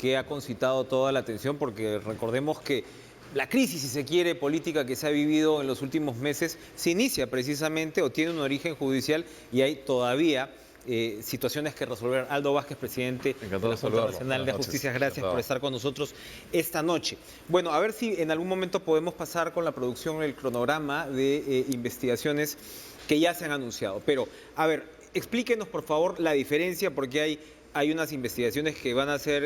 que ha concitado toda la atención, porque recordemos que la crisis, si se quiere, política que se ha vivido en los últimos meses, se inicia precisamente o tiene un origen judicial y hay todavía situaciones que resolver. Aldo Vázquez, presidente de la Junta Nacional de Justicia, gracias por estar con nosotros esta noche. Bueno, a ver si en algún momento podemos pasar con la producción el cronograma de investigaciones que ya se han anunciado. Pero, a ver, explíquenos por favor la diferencia, porque hay unas investigaciones que van a ser,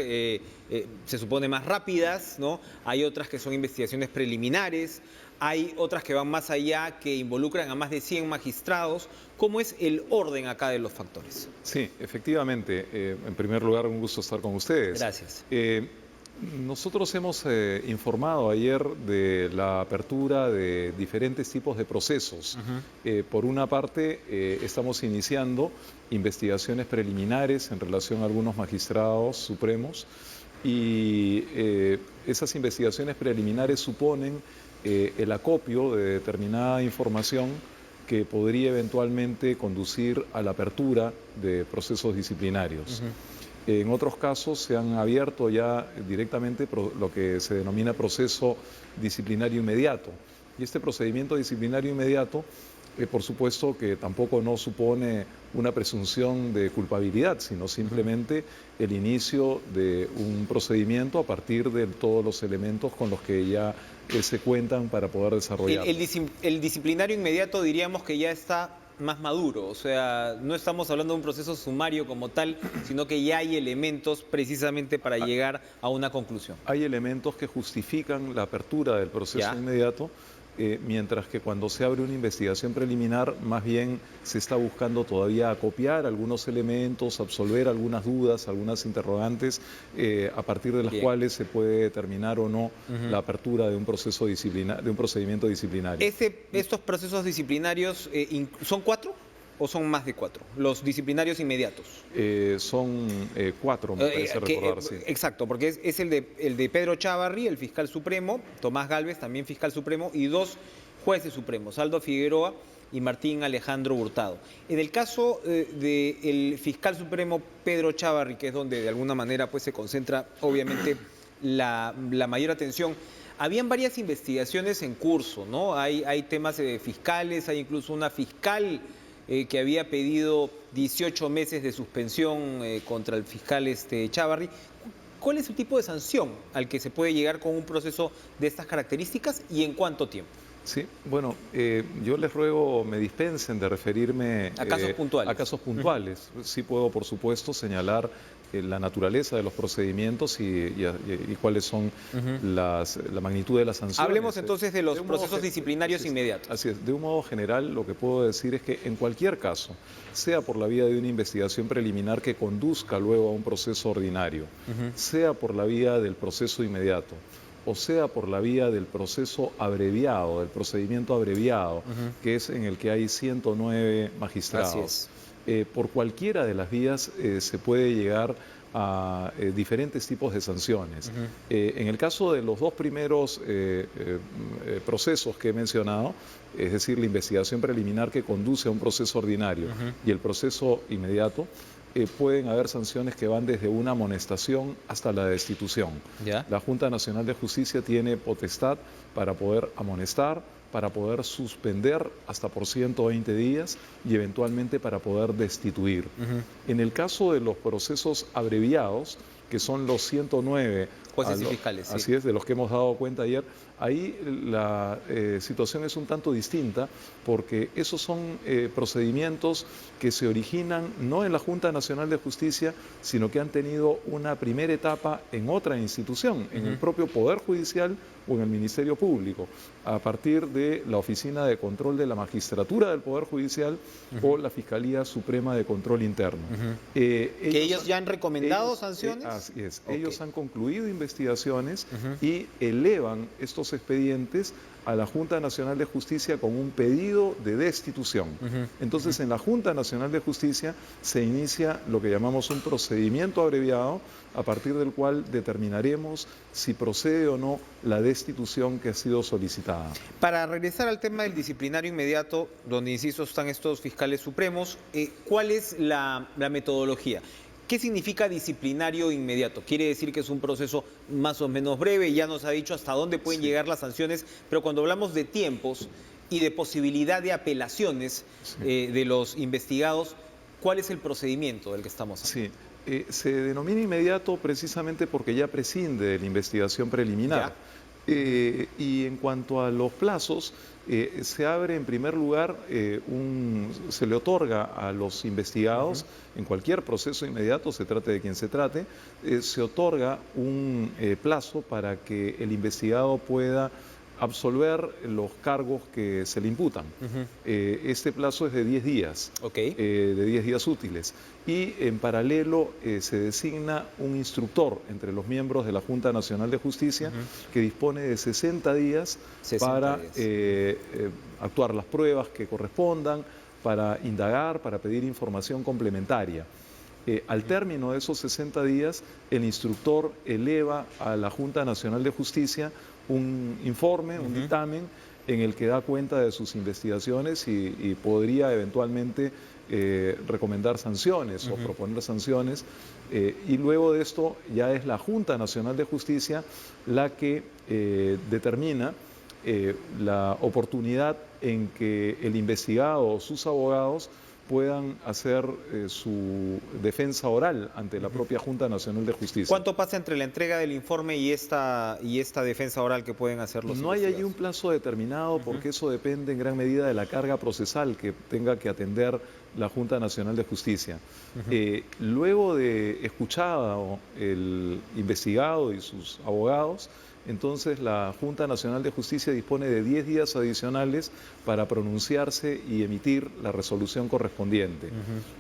se supone, más rápidas, ¿no? Hay otras que son investigaciones preliminares, hay otras que van más allá, que involucran a más de 100 magistrados. ¿Cómo es el orden acá de los factores? Sí, efectivamente. En primer lugar, un gusto estar con ustedes. Gracias. Nosotros hemos informado ayer de la apertura de diferentes tipos de procesos. Por una parte, estamos iniciando investigaciones preliminares en relación a algunos magistrados supremos y esas investigaciones preliminares suponen el acopio de determinada información que podría eventualmente conducir a la apertura de procesos disciplinarios. En otros casos se han abierto ya directamente lo que se denomina proceso disciplinario inmediato. Y este procedimiento disciplinario inmediato, por supuesto que tampoco no supone una presunción de culpabilidad, sino simplemente el inicio de un procedimiento a partir de todos los elementos con los que ya se cuentan para poder desarrollar. El disciplinario inmediato diríamos que ya está más maduro, o sea, no estamos hablando de un proceso sumario como tal, sino que ya hay elementos precisamente para llegar a una conclusión. Hay elementos que justifican la apertura del proceso inmediato, mientras que cuando se abre una investigación preliminar, más bien se está buscando todavía acopiar algunos elementos, absolver algunas dudas, algunas interrogantes, a partir de las cuales se puede determinar o no la apertura de un proceso de un procedimiento disciplinario. ¿Estos procesos disciplinarios son 4 o son más de 4? Los disciplinarios inmediatos. Son 4, me parece recordar, sí. Exacto, porque es el de Pedro Chávarri, el fiscal supremo, Tomás Gálvez, también fiscal supremo, y 2 jueces supremos, Aldo Figueroa y Martín Alejandro Hurtado. En el caso del fiscal supremo Pedro Chávarri, que es donde de alguna manera pues, se concentra obviamente la mayor atención, habían varias investigaciones en curso, ¿no? Hay temas fiscales, hay incluso una fiscal que había pedido 18 meses de suspensión contra el fiscal Chávarri. ¿Cuál es el tipo de sanción al que se puede llegar con un proceso de estas características y en cuánto tiempo? Sí, bueno, yo les ruego me dispensen de referirme a casos puntuales. A casos puntuales. Sí puedo, por supuesto, señalar la naturaleza de los procedimientos y cuáles son la magnitud de las sanciones. Hablemos entonces de los procesos disciplinarios inmediatos. Así es, de un modo general lo que puedo decir es que en cualquier caso, sea por la vía de una investigación preliminar que conduzca luego a un proceso ordinario, sea por la vía del proceso inmediato, o sea por la vía del proceso abreviado, del procedimiento abreviado, que es en el que hay 109 magistrados. Así es. Por cualquiera de las vías se puede llegar a diferentes tipos de sanciones. En el caso de los 2 primeros procesos que he mencionado, es decir, la investigación preliminar que conduce a un proceso ordinario y el proceso inmediato, pueden haber sanciones que van desde una amonestación hasta la destitución. La Junta Nacional de Justicia tiene potestad para poder amonestar, para poder suspender hasta por 120 días y eventualmente para poder destituir. En el caso de los procesos abreviados, que son los 109 jueces y fiscales. Así es, de los que hemos dado cuenta ayer. Ahí la situación es un tanto distinta porque esos son procedimientos que se originan no en la Junta Nacional de Justicia, sino que han tenido una primera etapa en otra institución, en el propio Poder Judicial o en el Ministerio Público, a partir de la Oficina de Control de la Magistratura del Poder Judicial o la Fiscalía Suprema de Control Interno. ¿Que ellos ya han recomendado sanciones? Así es, ellos han concluido investigaciones y elevan estos expedientes a la Junta Nacional de Justicia con un pedido de destitución. Entonces, en la Junta Nacional de Justicia se inicia lo que llamamos un procedimiento abreviado, a partir del cual determinaremos si procede o no la destitución que ha sido solicitada. Para regresar al tema del disciplinario inmediato, donde, insisto, están estos fiscales supremos, ¿cuál es la metodología? ¿Qué significa disciplinario inmediato? Quiere decir que es un proceso más o menos breve, ya nos ha dicho hasta dónde pueden llegar las sanciones, pero cuando hablamos de tiempos y de posibilidad de apelaciones de los investigados, ¿cuál es el procedimiento del que estamos hablando? Sí, se denomina inmediato precisamente porque ya prescinde de la investigación preliminar. Y en cuanto a los plazos, se abre en primer lugar, se le otorga a los investigados, en cualquier proceso inmediato, se trate de quien se trate, se otorga un plazo para que el investigado pueda absolver los cargos que se le imputan. Este plazo es de 10 días, de 10 días útiles. Y en paralelo se designa un instructor entre los miembros de la Junta Nacional de Justicia que dispone de 60 días para actuar las pruebas que correspondan, para indagar, para pedir información complementaria. Al término de esos 60 días, el instructor eleva a la Junta Nacional de Justicia un informe, un dictamen, en el que da cuenta de sus investigaciones y podría eventualmente recomendar sanciones o proponer sanciones. Y luego de esto ya es la Junta Nacional de Justicia la que determina la oportunidad en que el investigado o sus abogados puedan hacer su defensa oral ante la propia Junta Nacional de Justicia. ¿Cuánto pasa entre la entrega del informe y esta defensa oral que pueden hacer los investigados? No hay allí un plazo determinado porque eso depende en gran medida de la carga procesal que tenga que atender la Junta Nacional de Justicia. Luego de escuchado el investigado y sus abogados, entonces la Junta Nacional de Justicia dispone de 10 días adicionales para pronunciarse y emitir la resolución correspondiente.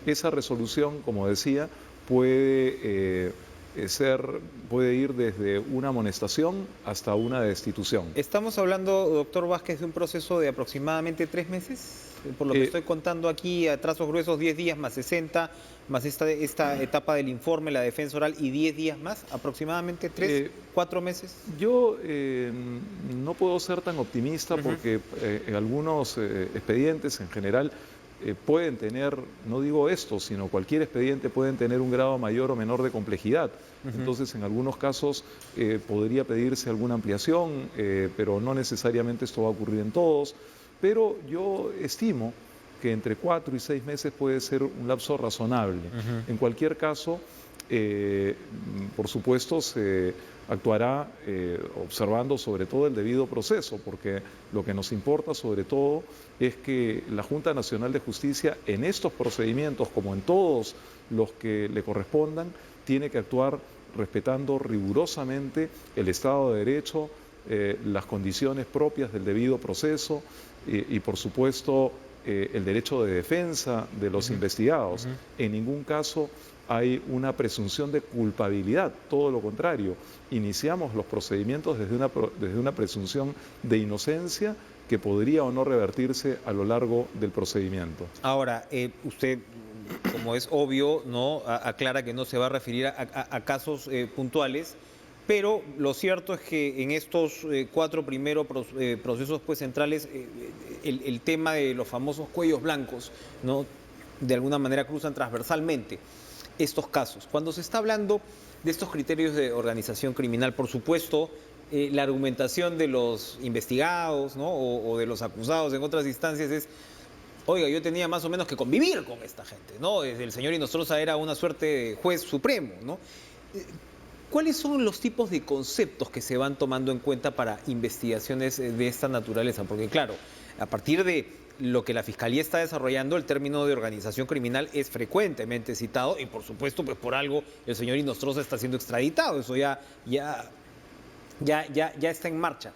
Esa resolución, como decía, puede ir desde una amonestación hasta una destitución. ¿Estamos hablando, doctor Vázquez, de un proceso de aproximadamente 3 meses? Por lo que estoy contando aquí, a trazos gruesos, 10 días más 60, más esta etapa del informe, la defensa oral, y 10 días más, aproximadamente 3, 4 meses. Yo no puedo ser tan optimista porque algunos expedientes en general pueden tener, no digo esto, sino cualquier expediente pueden tener un grado mayor o menor de complejidad. Entonces, en algunos casos podría pedirse alguna ampliación, pero no necesariamente esto va a ocurrir en todos. Pero yo estimo que entre 4 y 6 meses puede ser un lapso razonable. En cualquier caso, por supuesto, se actuará observando sobre todo el debido proceso, porque lo que nos importa sobre todo es que la Junta Nacional de Justicia en estos procedimientos, como en todos los que le correspondan, tiene que actuar respetando rigurosamente el Estado de Derecho, las condiciones propias del debido proceso y por supuesto, el derecho de defensa de los investigados. En ningún caso hay una presunción de culpabilidad, todo lo contrario. Iniciamos los procedimientos desde una presunción de inocencia que podría o no revertirse a lo largo del procedimiento. Ahora, usted, como es obvio, ¿no?, aclara que no se va a referir a casos puntuales, pero lo cierto es que en estos 4 primeros procesos centrales, el tema de los famosos cuellos blancos, ¿no?, de alguna manera cruzan transversalmente estos casos. Cuando se está hablando de estos criterios de organización criminal, por supuesto, la argumentación de los investigados, ¿no?, o de los acusados en otras instancias es: oiga, yo tenía más o menos que convivir con esta gente, ¿no? El señor Inostroza era una suerte de juez supremo, ¿no? ¿Cuáles son los tipos de conceptos que se van tomando en cuenta para investigaciones de esta naturaleza? Porque claro, a partir de lo que la Fiscalía está desarrollando, el término de organización criminal es frecuentemente citado y por supuesto, pues por algo el señor Inostroza está siendo extraditado, eso ya está en marcha.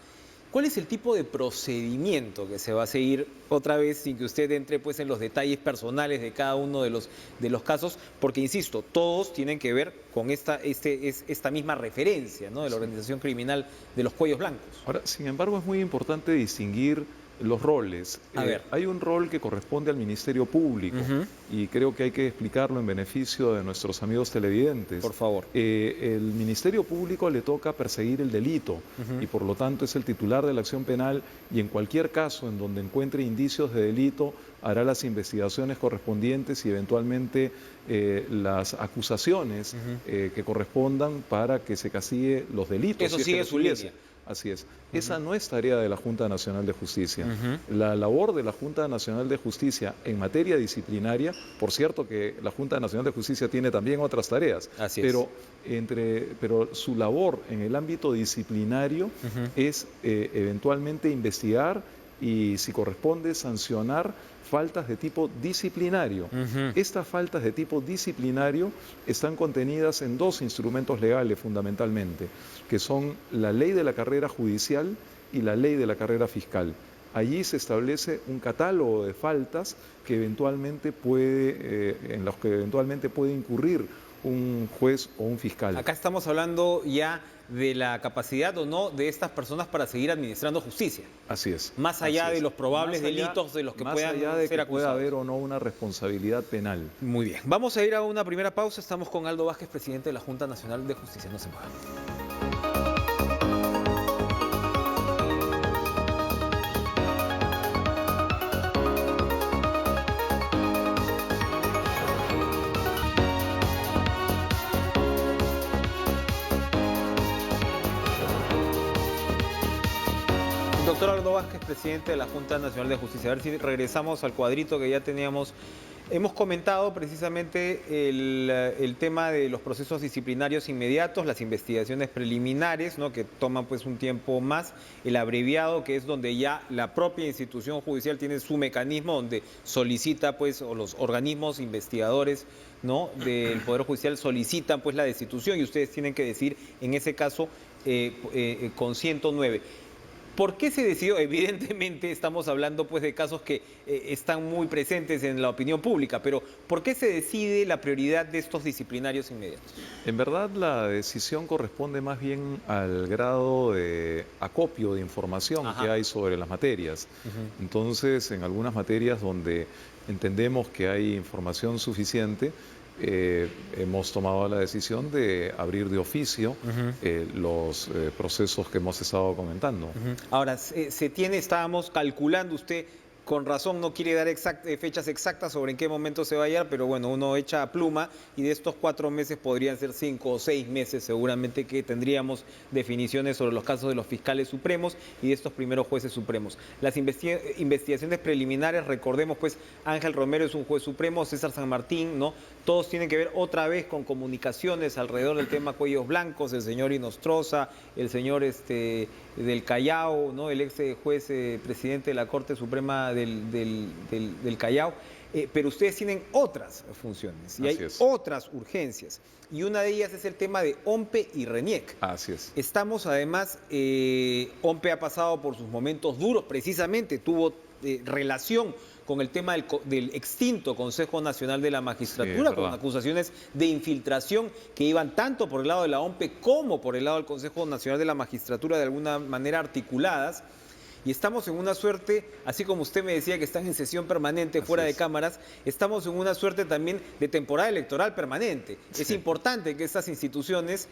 ¿Cuál es el tipo de procedimiento que se va a seguir, otra vez sin que usted entre pues en los detalles personales de cada uno de los casos? Porque, insisto, todos tienen que ver con esta misma referencia, ¿no?, de la organización criminal de los cuellos blancos. Ahora, sin embargo, es muy importante distinguir los roles. Hay un rol que corresponde al Ministerio Público y creo que hay que explicarlo en beneficio de nuestros amigos televidentes. Por favor. El Ministerio Público le toca perseguir el delito y por lo tanto es el titular de la acción penal y en cualquier caso en donde encuentre indicios de delito hará las investigaciones correspondientes y eventualmente las acusaciones que correspondan para que se castigue los delitos. Eso sigue su línea. Así es. Esa no es tarea de la Junta Nacional de Justicia. La labor de la Junta Nacional de Justicia en materia disciplinaria, por cierto que la Junta Nacional de Justicia tiene también otras tareas, pero su labor en el ámbito disciplinario es eventualmente investigar y, si corresponde, sancionar faltas de tipo disciplinario. Estas faltas de tipo disciplinario están contenidas en dos instrumentos legales fundamentalmente, que son la ley de la carrera judicial y la ley de la carrera fiscal. Allí se establece un catálogo de faltas que eventualmente en los que eventualmente puede incurrir un juez o un fiscal. Acá estamos hablando ya de la capacidad o no de estas personas para seguir administrando justicia. Así es. Más allá de los probables delitos de los que puedan ser acusados. Más allá de que pueda haber o no una responsabilidad penal. Muy bien. Vamos a ir a una primera pausa. Estamos con Aldo Vázquez, presidente de la Junta Nacional de Justicia. No se muevan. Doctor Aldo Vázquez, presidente de la Junta Nacional de Justicia. A ver si regresamos al cuadrito que ya teníamos. Hemos comentado precisamente el tema de los procesos disciplinarios inmediatos, las investigaciones preliminares, ¿no?, que toman pues un tiempo más, el abreviado, que es donde ya la propia institución judicial tiene su mecanismo donde solicita pues, o los organismos investigadores, ¿no?, del Poder Judicial solicitan pues la destitución y ustedes tienen que decir en ese caso con 109. ¿Por qué se decidió? Evidentemente estamos hablando pues de casos que están muy presentes en la opinión pública, pero ¿por qué se decide la prioridad de estos disciplinarios inmediatos? En verdad la decisión corresponde más bien al grado de acopio de información que hay sobre las materias. Entonces, en algunas materias donde entendemos que hay información suficiente, hemos tomado la decisión de abrir de oficio los procesos que hemos estado comentando. Ahora, estábamos calculando, usted con razón no quiere dar fechas exactas sobre en qué momento se va a hallar, pero bueno, uno echa a pluma y de estos 4 meses podrían ser 5 o 6 meses seguramente que tendríamos definiciones sobre los casos de los fiscales supremos y de estos primeros jueces supremos. Las investigaciones preliminares, recordemos pues, Ángel Romero es un juez supremo, César San Martín, ¿no? Todos tienen que ver otra vez con comunicaciones alrededor del tema Cuellos Blancos, el señor Inostroza, el señor del Callao, ¿no?, el ex juez presidente de la Corte Suprema del Callao, pero ustedes tienen otras funciones y hay otras urgencias y una de ellas es el tema de OMPE y RENIEC. Así es. Estamos además, OMPE ha pasado por sus momentos duros, precisamente tuvo relación con el tema del extinto Consejo Nacional de la Magistratura, con acusaciones de infiltración que iban tanto por el lado de la OMPE como por el lado del Consejo Nacional de la Magistratura de alguna manera articuladas. Y estamos en una suerte, así como usted me decía que están en sesión permanente fuera de cámaras, estamos en una suerte también de temporada electoral permanente. Es importante que estas instituciones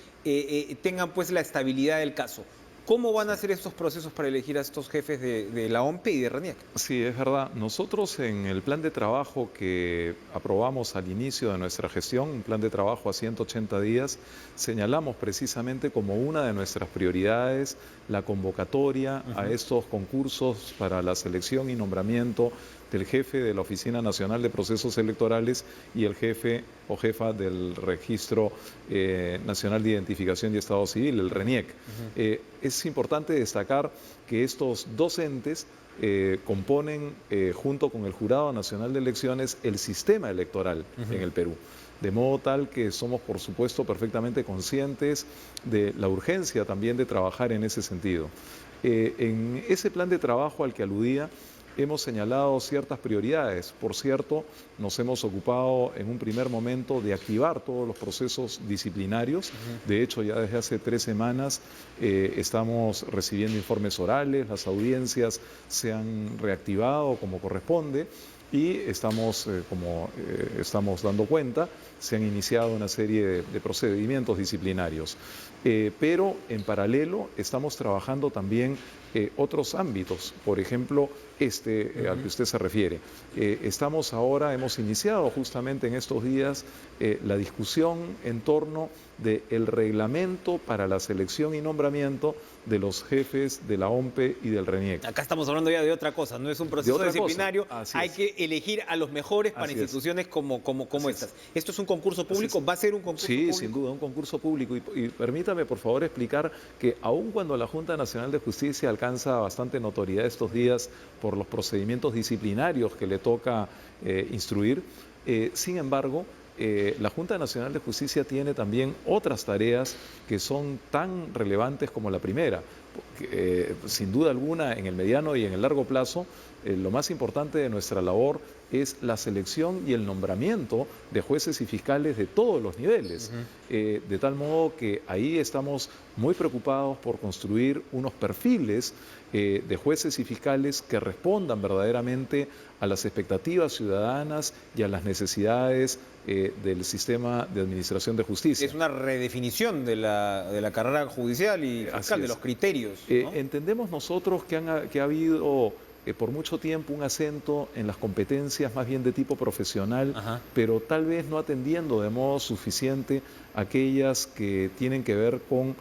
tengan pues la estabilidad del caso. ¿Cómo van a hacer estos procesos para elegir a estos jefes de la OMPE y de RENIEC? Sí, es verdad. Nosotros en el plan de trabajo que aprobamos al inicio de nuestra gestión, un plan de trabajo a 180 días, señalamos precisamente como una de nuestras prioridades la convocatoria a estos concursos para la selección y nombramiento del jefe de la Oficina Nacional de Procesos Electorales y el jefe o jefa del Registro Nacional de Identificación y Estado Civil, el RENIEC. Es importante destacar que estos dos entes componen, junto con el Jurado Nacional de Elecciones, el sistema electoral en el Perú. De modo tal que somos, por supuesto, perfectamente conscientes de la urgencia también de trabajar en ese sentido. En ese plan de trabajo al que aludía, hemos señalado ciertas prioridades. Por cierto, nos hemos ocupado en un primer momento de activar todos los procesos disciplinarios. De hecho, ya desde hace 3 semanas estamos recibiendo informes orales, las audiencias se han reactivado como corresponde y estamos, como estamos dando cuenta, se han iniciado una serie de procedimientos disciplinarios. Pero en paralelo estamos trabajando también otros ámbitos, por ejemplo, al que usted se refiere. Hemos iniciado justamente en estos días la discusión en torno del reglamento para la selección y nombramiento de los jefes de la OMPE y del RENIEC. Acá estamos hablando ya de otra cosa, no es un proceso disciplinario, hay que elegir a los mejores para instituciones como estas. ¿Esto es un concurso público? ¿Va a ser un concurso público? Sí, sin duda, un concurso público. Y permítame, por favor, explicar que aun cuando la Junta Nacional de Justicia alcanza bastante notoriedad estos días por los procedimientos disciplinarios que le toca instruir, sin embargo, la Junta Nacional de Justicia tiene también otras tareas que son tan relevantes como la primera. Sin duda alguna, en el mediano y en el largo plazo, lo más importante de nuestra labor es la selección y el nombramiento de jueces y fiscales de todos los niveles. De tal modo que ahí estamos muy preocupados por construir unos perfiles de jueces y fiscales que respondan verdaderamente a las expectativas ciudadanas y a las necesidades del sistema de administración de justicia. Es una redefinición de la carrera judicial y fiscal, de los criterios, ¿no? Entendemos nosotros que ha habido por mucho tiempo un acento en las competencias más bien de tipo profesional, pero tal vez no atendiendo de modo suficiente aquellas que tienen que ver con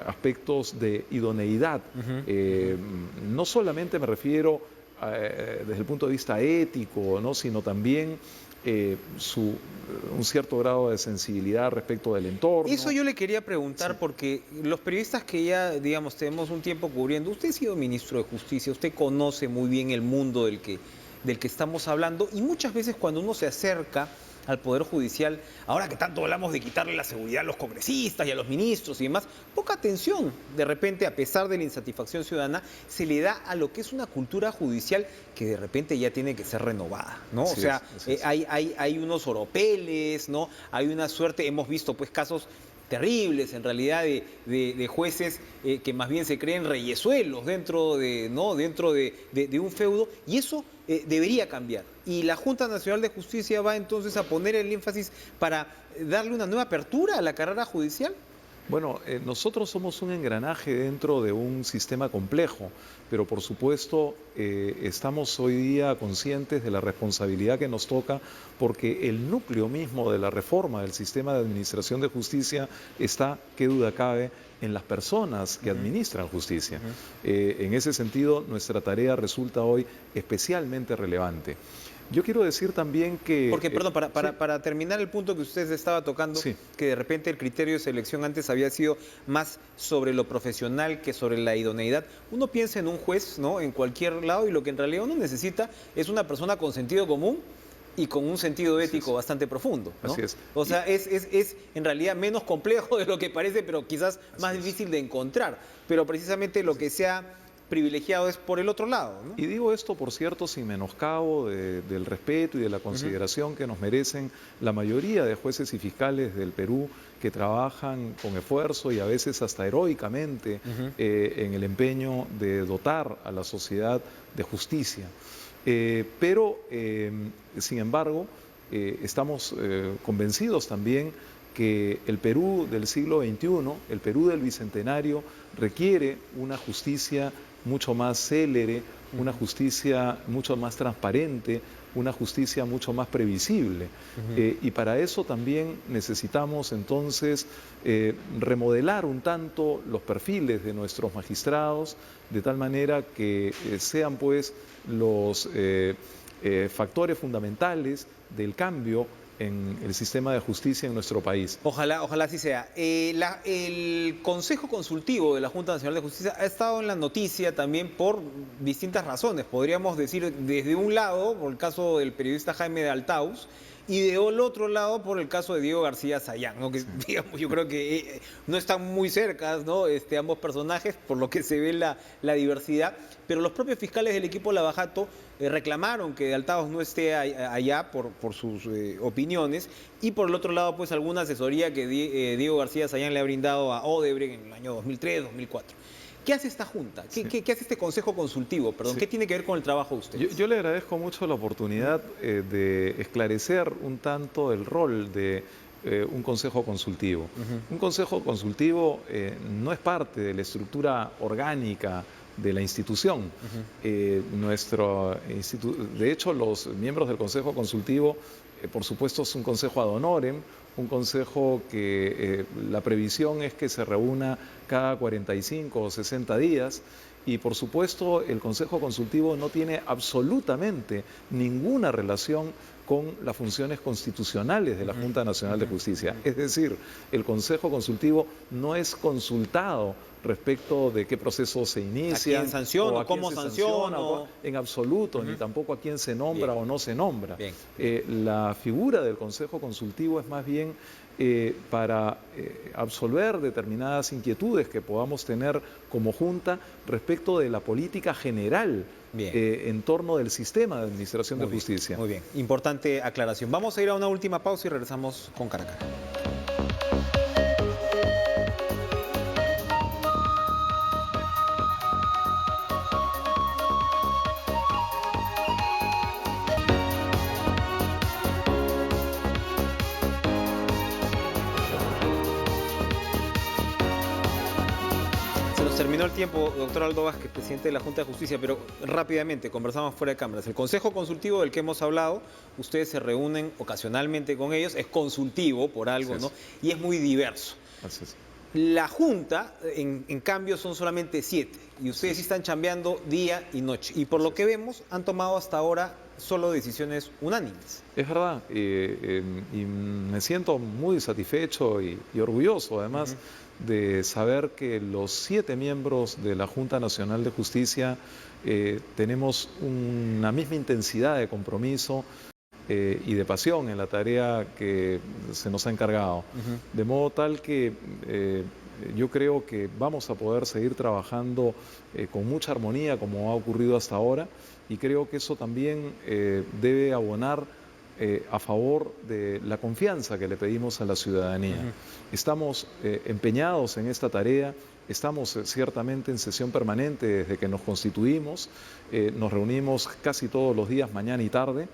aspectos de idoneidad. No solamente me refiero desde el punto de vista ético, ¿no?, sino también un cierto grado de sensibilidad respecto del entorno. Eso yo le quería preguntar, porque los periodistas que ya, digamos, tenemos un tiempo cubriendo, usted ha sido ministro de Justicia, usted conoce muy bien el mundo del que estamos hablando, y muchas veces cuando uno se acerca al Poder Judicial, ahora que tanto hablamos de quitarle la seguridad a los congresistas y a los ministros y demás, poca atención, de repente, a pesar de la insatisfacción ciudadana, se le da a lo que es una cultura judicial que de repente ya tiene que ser renovada, ¿no? Así es. Hay unos oropeles, ¿no? Hay una suerte, hemos visto pues casos terribles en realidad de jueces que más bien se creen reyesuelos dentro de un feudo, y eso debería cambiar. Y la Junta Nacional de Justicia va entonces a poner el énfasis para darle una nueva apertura a la carrera judicial. Bueno, nosotros somos un engranaje dentro de un sistema complejo, pero por supuesto estamos hoy día conscientes de la responsabilidad que nos toca, porque el núcleo mismo de la reforma del sistema de administración de justicia está, qué duda cabe, en las personas que administran justicia. En ese sentido, nuestra tarea resulta hoy especialmente relevante. Yo quiero decir también que... Porque, perdón, para terminar el punto que usted estaba tocando, que de repente el criterio de selección antes había sido más sobre lo profesional que sobre la idoneidad. Uno piensa en un juez, ¿no?, en cualquier lado, y lo que en realidad uno necesita es una persona con sentido común y con un sentido ético bastante profundo, ¿no? Así es. O sea, es en realidad menos complejo de lo que parece, pero quizás más difícil de encontrar. Pero precisamente lo que sea privilegiado es por el otro lado, ¿no? Y digo esto, por cierto, sin menoscabo del respeto y de la consideración que nos merecen la mayoría de jueces y fiscales del Perú, que trabajan con esfuerzo y a veces hasta heroicamente en el empeño de dotar a la sociedad de justicia. Pero, sin embargo, estamos convencidos también que el Perú del siglo XXI, el Perú del Bicentenario, requiere una justicia mucho más célere, una justicia mucho más transparente, una justicia mucho más previsible. Y para eso también necesitamos entonces remodelar un tanto los perfiles de nuestros magistrados, de tal manera que sean pues los factores fundamentales del cambio en el sistema de justicia en nuestro país. Ojalá así sea. El Consejo Consultivo de la Junta Nacional de Justicia ha estado en la noticia también por distintas razones. Podríamos decir, desde un lado, por el caso del periodista Jaime de Altaus, y del otro lado por el caso de Diego García Sayán, ¿no? Que digamos, yo creo que no están muy cercas, ¿no?, ambos personajes, por lo que se ve la diversidad, pero los propios fiscales del equipo Lavajato reclamaron que de Altaus no esté allá por sus opiniones, y por el otro lado pues alguna asesoría que Diego García Sayán le ha brindado a Odebrecht en el año 2003, 2004. ¿Qué hace esta Junta? ¿Qué hace este Consejo Consultivo? Perdón, ¿qué tiene que ver con el trabajo de ustedes? Yo le agradezco mucho la oportunidad de esclarecer un tanto el rol de un consejo consultivo. Ujú. Un consejo consultivo no es parte de la estructura orgánica de la institución. De hecho, los miembros del consejo consultivo, por supuesto, es un consejo ad honorem, un consejo que la previsión es que se reúna cada 45 o 60 días. Y por supuesto el Consejo Consultivo no tiene absolutamente ninguna relación con las funciones constitucionales de la Junta Nacional de Justicia. Es decir, el Consejo Consultivo no es consultado respecto de qué procesos se inician, ¿A quién sanciono? o a quién ¿Cómo se sanciono? en absoluto, ni tampoco a quién se nombra o no se nombra. Bien. La figura del Consejo Consultivo es más bien para absolver determinadas inquietudes que podamos tener como Junta respecto de la política general en torno del sistema de administración de justicia. Muy bien, importante aclaración. Vamos a ir a una última pausa y regresamos con Caracas. Se nos terminó el tiempo, doctor Aldo Vázquez, presidente de la Junta de Justicia, pero rápidamente, conversamos fuera de cámaras. El Consejo Consultivo del que hemos hablado, ustedes se reúnen ocasionalmente con ellos, es consultivo por algo, ¿no? Y es muy diverso. Así es. La Junta, en cambio, son solamente 7, y ustedes sí están chambeando día y noche. Y por lo que vemos, han tomado hasta ahora solo decisiones unánimes. Es verdad, y me siento muy satisfecho y orgulloso, además, de saber que los 7 miembros de la Junta Nacional de Justicia tenemos una misma intensidad de compromiso y de pasión en la tarea que se nos ha encargado. De modo tal que yo creo que vamos a poder seguir trabajando con mucha armonía como ha ocurrido hasta ahora, y creo que eso también debe abonar a favor de la confianza que le pedimos a la ciudadanía. Estamos empeñados en esta tarea, estamos ciertamente en sesión permanente desde que nos constituimos, nos reunimos casi todos los días, mañana y tarde,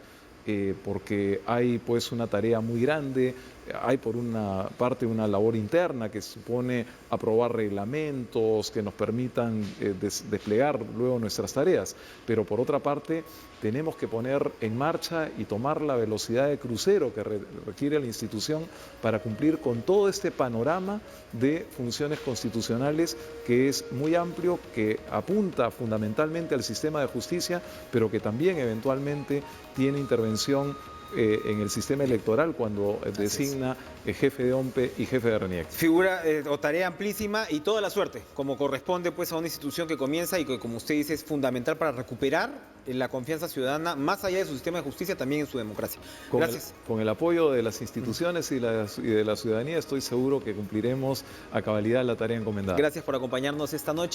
porque hay pues una tarea muy grande. Hay por una parte una labor interna que supone aprobar reglamentos que nos permitan desplegar luego nuestras tareas, pero por otra parte tenemos que poner en marcha y tomar la velocidad de crucero que requiere la institución para cumplir con todo este panorama de funciones constitucionales que es muy amplio, que apunta fundamentalmente al sistema de justicia, pero que también eventualmente tiene intervención en el sistema electoral cuando designa jefe de OMPE y jefe de RENIEC. Figura o tarea amplísima y toda la suerte, como corresponde pues a una institución que comienza y que, como usted dice, es fundamental para recuperar la confianza ciudadana, más allá de su sistema de justicia, también en su democracia. Gracias. Con el apoyo de las instituciones y de la ciudadanía, estoy seguro que cumpliremos a cabalidad la tarea encomendada. Gracias por acompañarnos esta noche.